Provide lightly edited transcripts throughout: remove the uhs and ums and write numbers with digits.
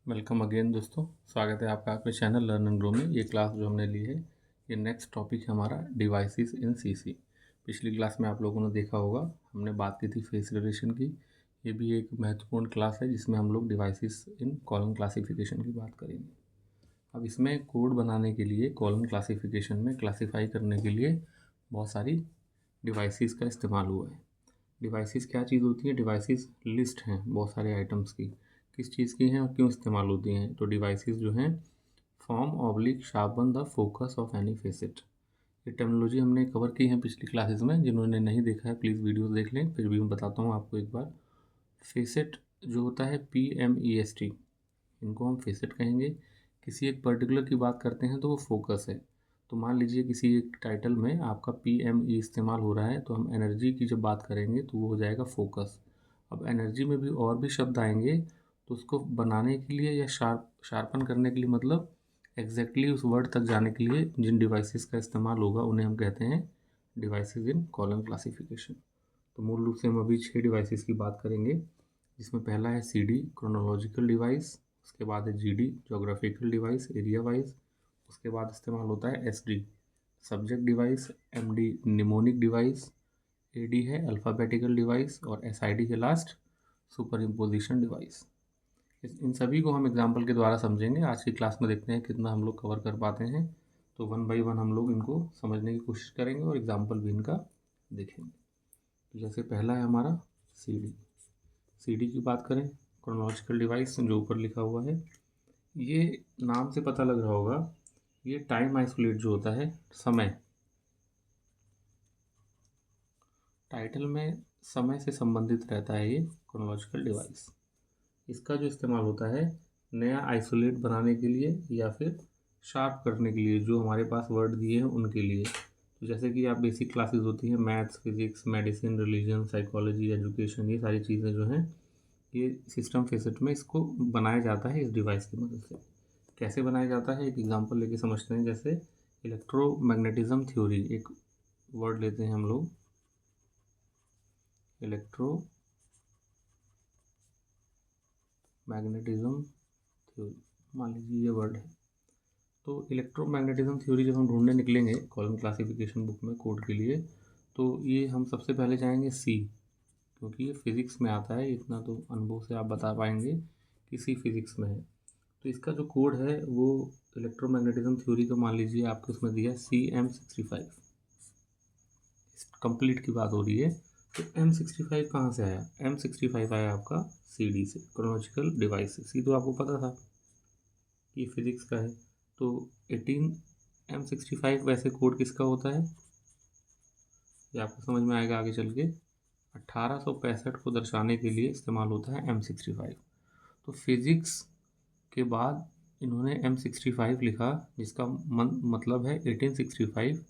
Welcome again दोस्तों, स्वागत है आपका आपके चैनल लर्न एंड ग्रो में। ये क्लास जो हमने ली है, ये नेक्स्ट टॉपिक है हमारा डिवाइसेस इन सीसी। पिछली क्लास में आप लोगों ने देखा होगा, हमने बात की थी फेस रिलेशन की। ये भी एक महत्वपूर्ण क्लास है जिसमें हम लोग डिवाइसेस इन कॉलम क्लासिफिकेशन की बात करेंगे। अब इसमें कोड बनाने के लिए कॉलम क्लासिफिकेशन में क्लासीफाई करने के लिए बहुत सारी डिवाइसेस का इस्तेमाल हुआ है। डिवाइसेस क्या चीज़ होती है? डिवाइसेस लिस्ट हैं बहुत सारे आइटम्स की, किस चीज़ की हैं और क्यों इस्तेमाल होती हैं। तो डिवाइसेस जो हैं, form oblique sharpen the focus of any facet. ये टर्मिनोलॉजी हमने कवर की है पिछली क्लासेस में। जिन्होंने नहीं देखा है प्लीज़ वीडियोस देख लें, फिर भी मैं बताता हूँ आपको एक बार। फेसेट जो होता है PMEST, इनको हम फेसेट कहेंगे। किसी एक पर्टिकुलर की बात करते हैं तो वो फोकस है। तो मान लीजिए किसी एक टाइटल में आपका PME इस्तेमाल हो रहा है, तो हम एनर्जी की जब बात करेंगे तो वो हो जाएगा फोकस। अब एनर्जी में भी और भी शब्द आएंगे, तो उसको बनाने के लिए या शार्पन करने के लिए, मतलब एग्जैक्टली उस वर्ड तक जाने के लिए जिन डिवाइसेस का इस्तेमाल होगा उन्हें हम कहते हैं डिवाइसेस इन कॉलम क्लासिफिकेशन। तो मूल रूप से हम अभी 6 डिवाइसेस की बात करेंगे, जिसमें पहला है CD क्रोनोलॉजिकल डिवाइस, उसके बाद है GD geographical device area wise, उसके बाद इस्तेमाल होता है SD subject device, MD mnemonic device, AD है अल्फ़ाबेटिकल डिवाइस और SID के लास्ट सुपर इम्पोजिशन डिवाइस। इन सभी को हम एग्जाम्पल के द्वारा समझेंगे। आज की क्लास में देखते हैं कितना हम लोग कवर कर पाते हैं। तो वन बाई वन हम लोग इनको समझने की कोशिश करेंगे और एग्जाम्पल भी इनका देखेंगे। तो जैसे पहला है हमारा CD की बात करें, क्रोनोलॉजिकल डिवाइस जो ऊपर लिखा हुआ है, ये नाम से पता लग रहा होगा, ये टाइम आइसोलेट जो होता है, समय, टाइटल में समय से संबंधित रहता है ये क्रोनोलॉजिकल डिवाइस। इसका जो इस्तेमाल होता है नया आइसोलेट बनाने के लिए या फिर शार्प करने के लिए, जो हमारे पास वर्ड दिए हैं उनके लिए। तो जैसे कि आप बेसिक क्लासेस होती हैं, maths, physics, medicine, religion, psychology, education, ये सारी चीज़ें जो हैं, ये सिस्टम फेसेट में इसको बनाया जाता है इस डिवाइस की मदद से। कैसे बनाया जाता है, एक एग्जांपल लेके समझते हैं। जैसे इलेक्ट्रोमैग्नेटिज्म थ्योरी, एक वर्ड लेते हैं हम लोग, इलेक्ट्रो मैग्नेटिज्म थ्योरी, मान लीजिए ये वर्ड है। तो इलेक्ट्रोमैग्नेटिज्म थ्योरी जब हम ढूंढने निकलेंगे कॉलम क्लासिफिकेशन बुक में कोड के लिए, तो ये हम सबसे पहले जाएंगे सी, क्योंकि ये फिज़िक्स में आता है। इतना तो अनुभव से आप बता पाएंगे कि सी फिज़िक्स में है। तो इसका जो कोड है वो इलेक्ट्रोमैग्नेटिज्म थ्योरी का, मान लीजिए आपको उसमें दिया CM65, कंप्लीट की बात हो रही है। तो M65 कहाँ से आया? M65 आया आपका CD से, क्रोनोलॉजिकल डिवाइस से। सी तो आपको पता था कि फिज़िक्स का है। तो 18M65 वैसे कोड किसका होता है, ये आपको समझ में आएगा आगे चल के। 1865 को दर्शाने के लिए इस्तेमाल होता है M65। तो फिज़िक्स के बाद इन्होंने M65 लिखा, जिसका मतलब है 1865।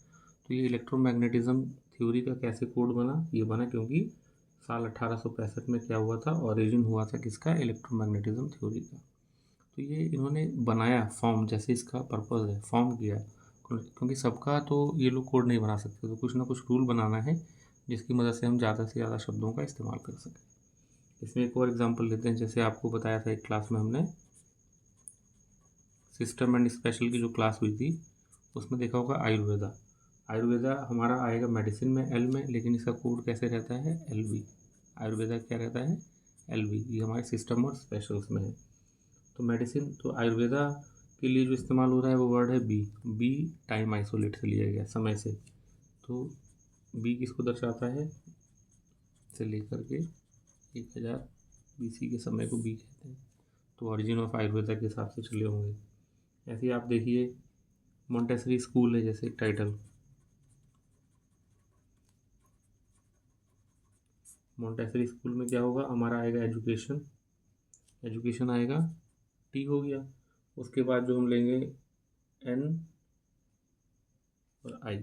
तो ये इलेक्ट्रोमैग्नेटिज्म थ्योरी का कैसे कोड बना? ये बना क्योंकि साल 1865 में क्या हुआ था, ओरिजिन हुआ था किसका? इलेक्ट्रोमैग्नेटिज्म थ्योरी का। तो ये इन्होंने बनाया फॉर्म, जैसे इसका पर्पज़ है, फॉर्म किया। क्योंकि सबका तो ये लोग कोड नहीं बना सकते, तो कुछ ना कुछ रूल बनाना है जिसकी मदद से हम ज़्यादा से ज़्यादा शब्दों का इस्तेमाल कर सकें। इसमें एक और एग्जांपल लेते हैं। जैसे आपको बताया था एक क्लास में हमने, सिस्टम एंड स्पेशल की जो क्लास हुई थी, उसमें देखा होगा आयुर्वेदा। आयुर्वेदा हमारा आएगा मेडिसिन में एल में, लेकिन इसका कोड कैसे रहता है? LV। आयुर्वेदा क्या रहता है? LV। ये हमारे सिस्टम और स्पेशल्स में है। तो मेडिसिन, तो आयुर्वेदा के लिए जो इस्तेमाल हो रहा है वो वर्ड है बी टाइम आइसोलेट से लिया गया, समय से। तो बी किसको दर्शाता है? से लेकर के 1000 BC के समय को बी कहते हैं। तो ओरिजिन ऑफ आयुर्वेदा के हिसाब से चले होंगे। ऐसे ही आप देखिए, मोंटेसरी स्कूल है जैसे एक टाइटल, मोंटेसरी स्कूल में क्या होगा? हमारा आएगा एजुकेशन, एजुकेशन आएगा, T हो गया। उसके बाद जो हम लेंगे N और I,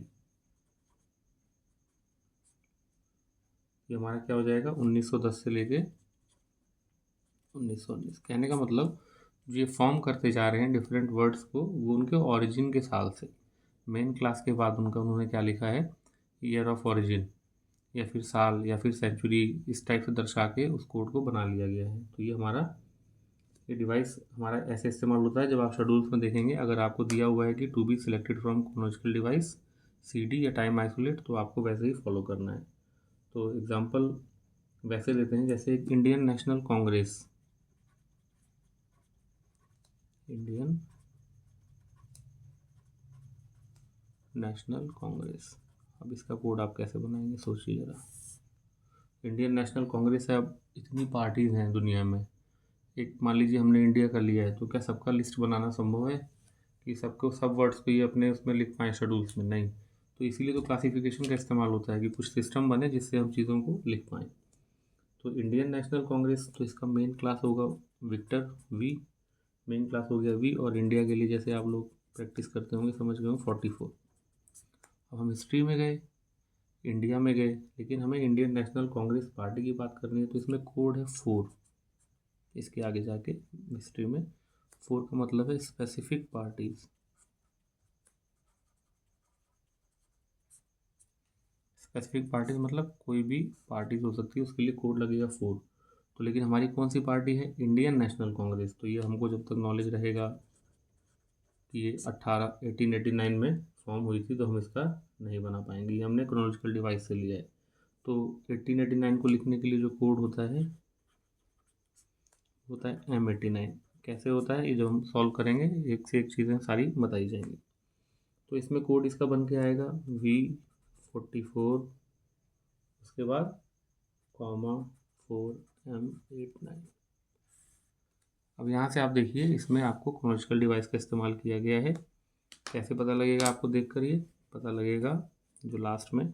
ये हमारा क्या हो जाएगा? 1910 से लेके 1919। कहने का मतलब, जो ये फॉर्म करते जा रहे हैं डिफरेंट वर्ड्स को, वो उनके ओरिजिन के साल से, मेन क्लास के बाद उनका उन्होंने क्या लिखा है? ईयर ऑफ ओरिजिन, या फिर साल, या फिर सेंचुरी, इस टाइप से दर्शा के उस कोड को बना लिया गया है। तो ये हमारा ये डिवाइस हमारा ऐसे इस्तेमाल होता है जब आप शेड्यूल्स में देखेंगे, अगर आपको दिया हुआ है कि to be selected from chronological device CD या टाइम आइसोलेट, तो आपको वैसे ही फॉलो करना है। तो एग्जांपल वैसे देते हैं, जैसे Indian national Congress, Indian national Congress. अब इसका कोड आप कैसे बनाएंगे, सोचिए ज़रा। इंडियन नेशनल कांग्रेस है, अब इतनी पार्टीज़ हैं दुनिया में, एक मान लीजिए हमने इंडिया का लिया है, तो क्या सबका लिस्ट बनाना संभव है कि सबको सब वर्ड्स पे ही अपने उसमें लिख पाएँ शेड्यूल्स में? नहीं। तो इसीलिए तो क्लासिफिकेशन का इस्तेमाल होता है कि कुछ सिस्टम बने जिससे हम चीज़ों को लिख पाएँ। तो इंडियन नेशनल कांग्रेस, तो इसका मेन क्लास होगा विक्टर वी, मेन क्लास हो गया वी, और इंडिया के लिए जैसे आप लोग प्रैक्टिस करते होंगे, समझ गए होंगे, 44। अब हम हिस्ट्री में गए, इंडिया में गए, लेकिन हमें इंडियन नेशनल कांग्रेस पार्टी की बात करनी है, तो इसमें कोड है 4। इसके आगे जाके हिस्ट्री में 4 का मतलब है स्पेसिफिक पार्टीज। स्पेसिफिक पार्टीज मतलब कोई भी पार्टीज हो सकती है, उसके लिए कोड लगेगा 4। तो लेकिन हमारी कौन सी पार्टी है, इंडियन नेशनल कांग्रेस, तो ये हमको जब तक नॉलेज रहेगा कि ये 1889 में फॉर्म हुई थी, तो हम इसका नहीं बना पाएंगे। ये हमने क्रोनोलॉजिकल डिवाइस से लिया है। तो 1889 को लिखने के लिए जो कोड होता है M89। कैसे होता है ये जो हम सॉल्व करेंगे, एक से एक चीज़ें सारी बताई जाएंगी। तो इसमें कोड इसका बन के आएगा V44, उसके बाद कॉमा 4M89। अब यहाँ से आप देखिए, इसमें आपको क्रोनोलॉजिकल डिवाइस का इस्तेमाल किया गया है। कैसे पता लगेगा आपको, देख कर ये पता लगेगा जो लास्ट में,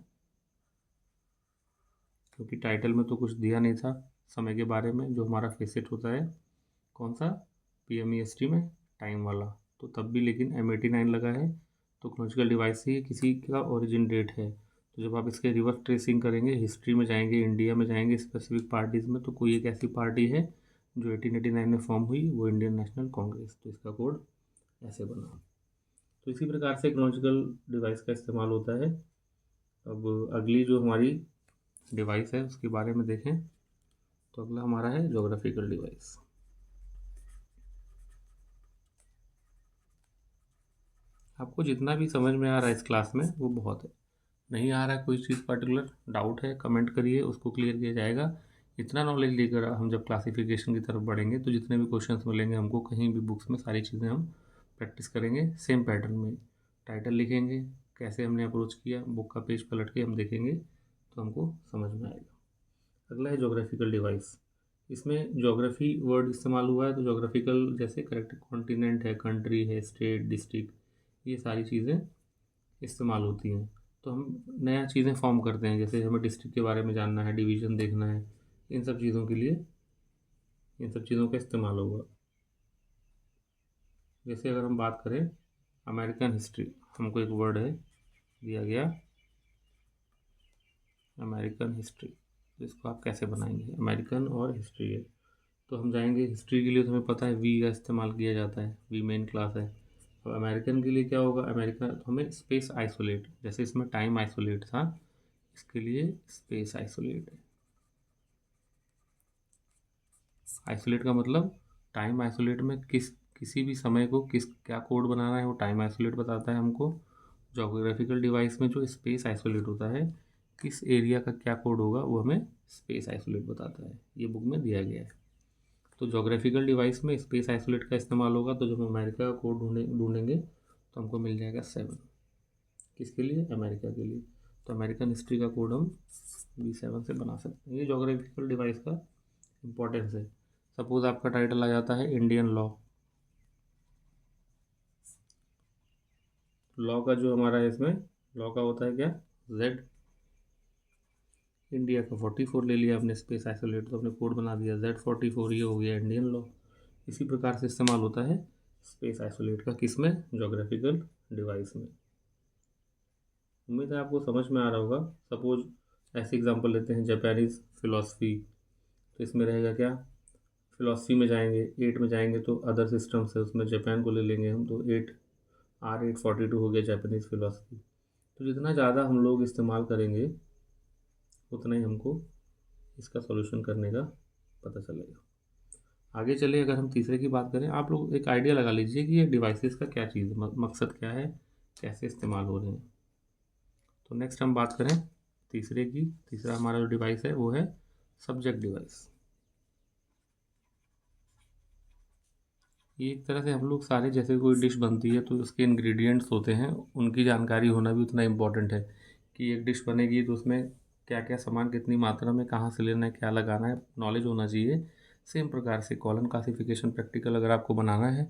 क्योंकि टाइटल में तो कुछ दिया नहीं था समय के बारे में, जो हमारा फेसेट होता है कौन सा, PMEST में टाइम वाला, तो तब भी लेकिन M89 लगा है, तो क्रोनोलॉजिकल डिवाइस से किसी का ओरिजिन डेट है। तो जब आप इसके रिवर्स ट्रेसिंग करेंगे, हिस्ट्री में जाएंगे, इंडिया में जाएंगे, स्पेसिफिक पार्टीज़ में, तो कोई एक ऐसी पार्टी है जो 1889 में फॉर्म हुई, वो इंडियन नेशनल कांग्रेस, तो इसका कोड ऐसे बना। तो इसी प्रकार से क्रोनोलॉजिकल डिवाइस का इस्तेमाल होता है। अब अगली जो हमारी डिवाइस है उसके बारे में देखें, तो अगला हमारा है ज्योग्राफिकल डिवाइस। आपको जितना भी समझ में आ रहा है इस क्लास में वो बहुत है। नहीं आ रहा है कोई चीज़ पर्टिकुलर, डाउट है, कमेंट करिए, उसको क्लियर किया जाएगा। इतना नॉलेज लेकर हम जब क्लासिफिकेशन की तरफ बढ़ेंगे, तो जितने भी क्वेश्चंस मिलेंगे हमको कहीं भी बुक्स में, सारी चीज़ें हम प्रैक्टिस करेंगे सेम पैटर्न में। टाइटल लिखेंगे, कैसे हमने अप्रोच किया, बुक का पेज पलट के हम देखेंगे, तो हमको समझ में आएगा। अगला है ज्योग्राफिकल डिवाइस। इसमें ज्योग्राफी वर्ड इस्तेमाल हुआ है, तो ज्योग्राफिकल जैसे करेक्ट कॉन्टिनेंट है, कंट्री है, स्टेट, डिस्ट्रिक्ट, ये सारी चीज़ें इस्तेमाल होती हैं। तो हम नया चीज़ें फॉर्म करते हैं, जैसे हमें डिस्ट्रिक्ट के बारे में जानना है, डिवीज़न देखना है, इन सब चीज़ों के लिए इन सब चीज़ों का इस्तेमाल होगा। जैसे अगर हम बात करें अमेरिकन हिस्ट्री, हमको एक वर्ड है दिया गया अमेरिकन हिस्ट्री, तो इसको आप कैसे बनाएंगे, अमेरिकन और हिस्ट्री है, तो हम जाएंगे हिस्ट्री के लिए, तो हमें पता है वी का इस्तेमाल किया जाता है, वी मेन क्लास है। अब अमेरिकन के लिए क्या होगा, अमेरिका, तो हमें स्पेस आइसोलेट, जैसे इसमें टाइम आइसोलेट था, इसके लिए स्पेस आइसोलेट है। आइसोलेट का मतलब टाइम आइसोलेट में किसी भी समय को क्या कोड बनाना है, वो टाइम आइसोलेट बताता है हमको। जोग्राफिकल डिवाइस में जो स्पेस आइसोलेट होता है, किस एरिया का क्या कोड होगा, वो हमें स्पेस आइसोलेट बताता है, ये बुक में दिया गया है। तो जोग्राफिकल डिवाइस में स्पेस आइसोलेट का इस्तेमाल होगा, तो जब हम अमेरिका का कोड ढूंढेंगे तो हमको मिल जाएगा 7। किसके लिए, अमेरिका के लिए। तो अमेरिकन हिस्ट्री का कोड हम V7 से बना सकते हैं। ये जोग्राफिकल डिवाइस का इम्पोर्टेंस है। सपोज आपका टाइटल आ जाता है इंडियन लॉ, लॉ का जो हमारा है इसमें, लॉ का होता है क्या, Z। इंडिया का 44 ले लिया आपने स्पेस आइसोलेट, तो आपने कोड बना दिया Z44, ये हो गया इंडियन लॉ। इसी प्रकार से इस्तेमाल होता है स्पेस आइसोलेट का, किसमें, जोग्राफिकल डिवाइस में। उम्मीद है आपको समझ में आ रहा होगा। सपोज ऐसे एग्जांपल लेते हैं, जापानीज़ फिलॉसफी, तो इसमें रहेगा क्या, फिलॉसफी में जाएंगे, 8 में जाएंगे तो अदर सिस्टम्स है, उसमें जापान को ले लेंगे हम, तो 8R842 हो गया जापानीज़ फिलॉसफी। तो जितना ज़्यादा हम लोग इस्तेमाल करेंगे, उतना ही हमको इसका सॉल्यूशन करने का पता चलेगा। आगे चले अगर हम तीसरे की बात करें, आप लोग एक आइडिया लगा लीजिए कि ये डिवाइसेस का क्या चीज़ है, मकसद क्या है, कैसे इस्तेमाल हो रहे हैं। तो नेक्स्ट हम बात करें तीसरे की। तीसरा हमारा जो डिवाइस है वो है सब्जेक्ट डिवाइस। ये एक तरह से हम लोग सारे, जैसे कोई डिश बनती है तो उसके इंग्रेडिएंट्स होते हैं, उनकी जानकारी होना भी उतना इम्पोर्टेंट है कि एक डिश बनेगी तो उसमें क्या क्या सामान कितनी मात्रा में कहाँ से लेना है, क्या लगाना है, नॉलेज होना चाहिए। सेम प्रकार से कॉलम क्लासिफिकेशन प्रैक्टिकल अगर आपको बनाना है,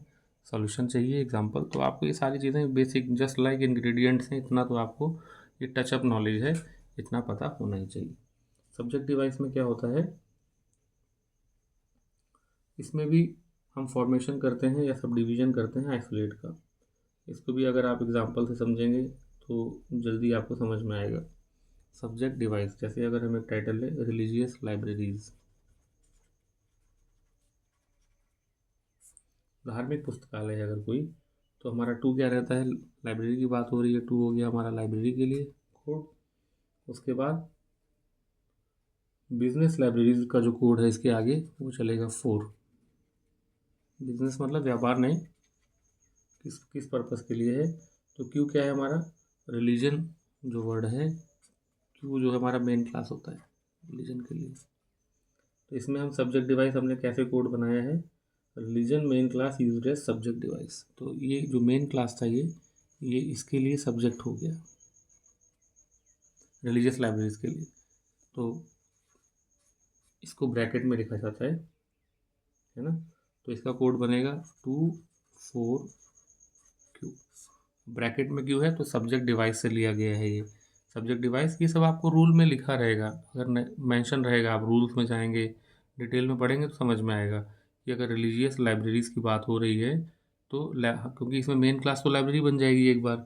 सॉल्यूशन चाहिए एग्जांपल, तो आपको ये सारी चीज़ें बेसिक जस्ट लाइक इंग्रेडिएंट्स हैं, इतना तो आपको ये टचअप नॉलेज है, इतना पता होना ही चाहिए। सब्जेक्ट डिवाइस में क्या होता है, इसमें भी हम फॉर्मेशन करते हैं या सब डिवीज़न करते हैं आइसोलेट का। इसको भी अगर आप एग्जांपल से समझेंगे तो जल्दी आपको समझ में आएगा। सब्जेक्ट डिवाइस, जैसे अगर हम एक टाइटल है रिलीजियस लाइब्रेरीज, धार्मिक पुस्तकालय है अगर कोई, तो हमारा टू क्या रहता है, लाइब्रेरी की बात हो रही है, टू हो गया हमारा लाइब्रेरी के लिए कोड। उसके बाद बिजनेस लाइब्रेरीज का जो कोड है इसके आगे वो चलेगा 4। बिजनेस मतलब व्यापार नहीं, किस पर्पज़ के लिए है, तो क्यों क्या है हमारा, रिलीजन जो वर्ड है, क्यों जो हमारा मेन क्लास होता है रिलीजन के लिए। तो इसमें हम सब्जेक्ट डिवाइस हमने कैसे कोड बनाया है, religion main class used as subject device. तो ये जो मेन क्लास था ये इसके लिए सब्जेक्ट हो गया रिलीजियस लाइब्रेरीज के लिए। तो इसको ब्रैकेट में लिखा जाता है ना। तो इसका कोड बनेगा 2 4 क्यू। ब्रैकेट में क्यों है, तो सब्जेक्ट डिवाइस से लिया गया है ये सब्जेक्ट डिवाइस। ये सब आपको रूल में लिखा रहेगा, अगर मेंशन रहेगा, आप रूल्स में जाएंगे डिटेल में पढ़ेंगे तो समझ में आएगा कि अगर रिलीजियस लाइब्रेरीज़ की बात हो रही है तो क्योंकि इसमें मेन क्लास तो लाइब्रेरी बन जाएगी एक बार,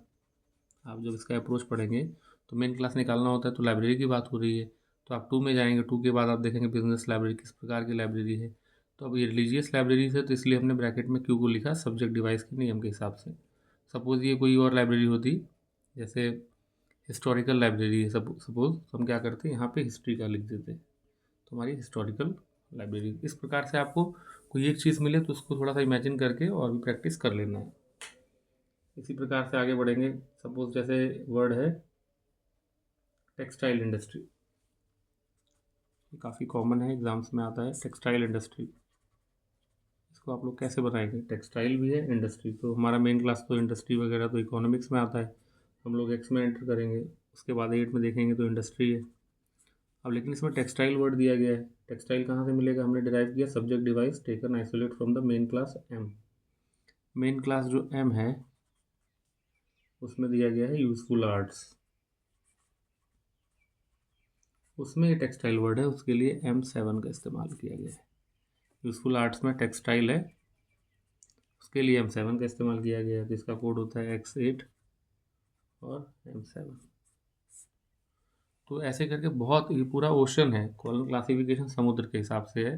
आप जब इसका अप्रोच पढ़ेंगे तो मेन क्लास निकालना होता है, तो लाइब्रेरी की बात हो रही है, तो आप टू में जाएंगे, टू के बाद आप देखेंगे बिजनेस लाइब्रेरी किस प्रकार की लाइब्रेरी है। तो अब ये रिलीजियस लाइब्रेरीज है तो इसलिए हमने ब्रैकेट में क्यू को लिखा सब्जेक्ट डिवाइस के नियम के हिसाब से। सपोज़ ये कोई और लाइब्रेरी होती, जैसे हिस्टोरिकल लाइब्रेरी है सपोज़, तो हम क्या करते हैं यहाँ पे हिस्ट्री का लिख देते, तो हमारी हिस्टोरिकल लाइब्रेरी। इस प्रकार से आपको कोई एक चीज़ मिले तो उसको थोड़ा सा इमेजिन करके और भी प्रैक्टिस कर लेना है। इसी प्रकार से आगे बढ़ेंगे। सपोज़ जैसे वर्ड है टेक्सटाइल इंडस्ट्री, ये काफ़ी कॉमन है, एग्जाम्स में आता है टेक्सटाइल इंडस्ट्री। इसको आप लोग कैसे बनाएंगे, टेक्सटाइल भी है इंडस्ट्री, तो हमारा मेन क्लास तो इंडस्ट्री वगैरह तो इकोनॉमिक्स में आता है, हम लोग एक्स में एंटर करेंगे, उसके बाद 8 में देखेंगे तो इंडस्ट्री है। अब लेकिन इसमें टेक्सटाइल वर्ड दिया गया है, टेक्सटाइल कहाँ से मिलेगा, हमने डिराइव किया subject device taken isolate from the main class M. Main class जो एम है उसमें दिया गया है यूजफुल आर्ट्स, उसमें ये टेक्सटाइल वर्ड है, उसके लिए M7 का इस्तेमाल किया गया है। यूजफुल आर्ट्स में टेक्सटाइल है, उसके लिए M7 का इस्तेमाल किया गया है, तो इसका कोड होता है X8 और M7। तो ऐसे करके बहुत, ये पूरा ओशन है, कॉलम क्लासिफिकेशन समुद्र के हिसाब से है,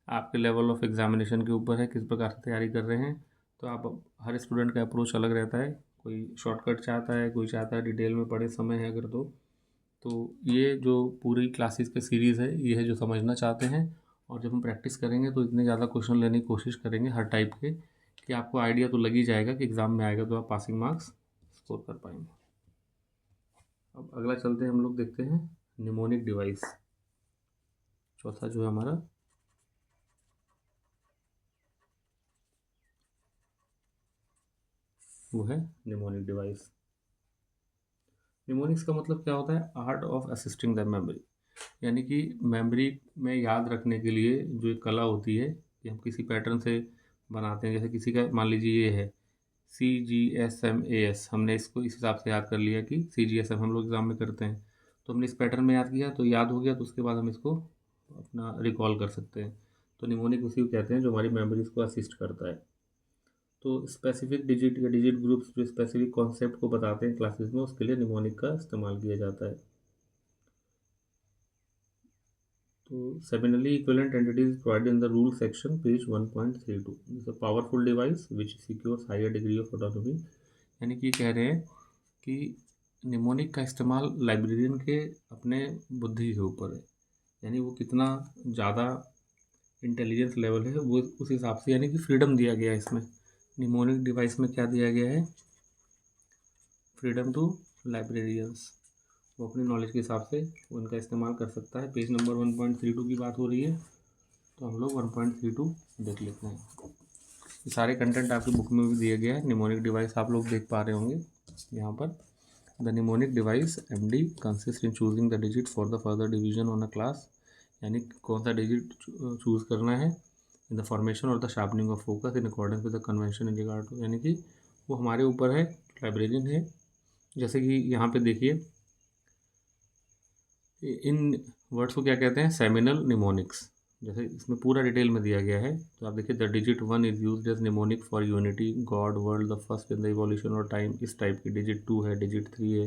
आपके लेवल ऑफ एग्जामिनेशन के ऊपर है किस प्रकार से तैयारी कर रहे हैं। तो आप, हर स्टूडेंट का अप्रोच अलग रहता है, कोई शॉर्टकट चाहता है, कोई चाहता है डिटेल में पढ़े, समय है अगर तो ये जो पूरी क्लासेस के सीरीज़ है ये है जो समझना चाहते हैं। और जब हम प्रैक्टिस करेंगे तो इतने ज़्यादा क्वेश्चन लेने की कोशिश करेंगे हर टाइप के कि आपको आइडिया तो लग ही जाएगा कि एग्ज़ाम में आएगा तो आप पासिंग मार्क्स स्कोर कर पाएंगे। अब अगला चलते हैं, हम लोग देखते हैं निमोनिक डिवाइस, चौथा जो है हमारा वो है निमोनिक डिवाइस। निमोनिक्स का मतलब क्या होता है, art of assisting the memory, यानी कि मेमोरी में याद रखने के लिए जो एक कला होती है कि हम किसी पैटर्न से बनाते हैं, जैसे किसी का मान लीजिए ये है CGSMAS, हमने इसको इस हिसाब से याद कर लिया कि CGSM हम लोग एग्ज़ाम में करते हैं, तो हमने इस पैटर्न में याद किया तो याद हो गया, तो उसके बाद हम इसको अपना रिकॉल कर सकते हैं। तो निमोनिक उसी को कहते हैं जो हमारी मेमोरीज को असिस्ट करता है। तो स्पेसिफिक डिजिट या डिजिट ग्रुप्स जो स्पेसिफिक कॉन्सेप्ट को बताते हैं क्लासेस में, उसके लिए निमोनिक का इस्तेमाल किया जाता है। तो seemingly equivalent entities provided in the rule section page 1.32, this a powerful device which secures higher degree of autonomy. यानी कि कह रहे हैं कि निमोनिक का इस्तेमाल लाइब्रेरियन के अपने बुद्धि के ऊपर है, यानी वो कितना ज़्यादा इंटेलिजेंस लेवल है वो उस हिसाब से, यानी कि फ्रीडम दिया गया है इसमें। निमोनिक डिवाइस में क्या दिया गया है? फ्रीडम टू लाइब्रेरियंस, वो अपनी नॉलेज के हिसाब से उनका इस्तेमाल कर सकता है। पेज नंबर 1.32 की बात हो रही है, तो हम लोग 1.32 देख लेते हैं। ये सारे कंटेंट आपकी बुक में भी दिया गया है। निमोनिक डिवाइस आप लोग देख पा रहे होंगे यहाँ पर। The mnemonic device MD consist in choosing the digit for the further division on a class, यानी कौन सा डिजिट चूज़ करना है इन द फॉर्मेशन और the sharpening of focus in accordance with the convention in regard to, यानी कि वो हमारे ऊपर है, लाइब्रेरियन है। जैसे कि यहाँ पे देखिए, इन वर्ड्स को क्या कहते हैं? Seminal mnemonics. जैसे इसमें पूरा डिटेल में दिया गया है, तो आप देखिए, the digit 1 is used as mnemonic for unity, god, world, the first in the evolution और टाइम, इस टाइप की। डिजिट 2 है, डिजिट 3 है,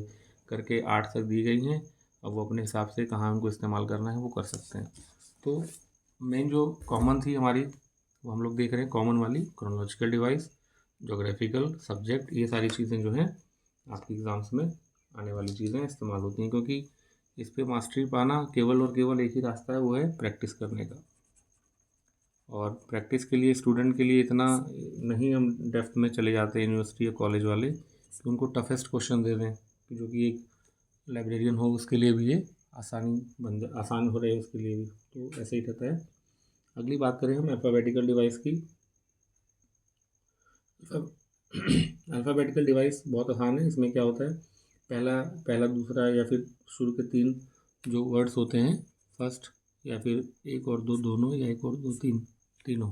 करके 8 तक दी गई हैं। अब वो अपने हिसाब से कहाँ उनको इस्तेमाल करना है वो कर सकते हैं। तो मेन जो कॉमन थी हमारी, वो हम लोग देख रहे हैं कॉमन वाली, क्रोनोलॉजिकल डिवाइस, जोग्राफिकल, सब्जेक्ट, ये सारी चीज़ें जो हैं आपकी एग्ज़ाम्स में आने वाली चीज़ें इस्तेमाल होती हैं, क्योंकि इस पे मास्टरी पाना केवल और केवल एक ही रास्ता है, वो है प्रैक्टिस करने का। और प्रैक्टिस के लिए स्टूडेंट के लिए इतना नहीं हम डेप्थ में चले जाते हैं यूनिवर्सिटी या कॉलेज वाले कि उनको टफेस्ट क्वेश्चन दे दें, कि जो कि एक लाइब्रेरियन हो उसके लिए भी ये आसान हो रहे हैं उसके लिए भी, तो ऐसे ही रहता है। अगली बात करें हम अल्फ़ाबेटिकल डिवाइस की। अल्फ़ाबेटिकल डिवाइस बहुत आसान है। इसमें क्या होता है, पहला दूसरा या फिर शुरू के 3 जो वर्ड्स होते हैं, फर्स्ट या फिर एक और दो दोनों, या एक और दो तीनों,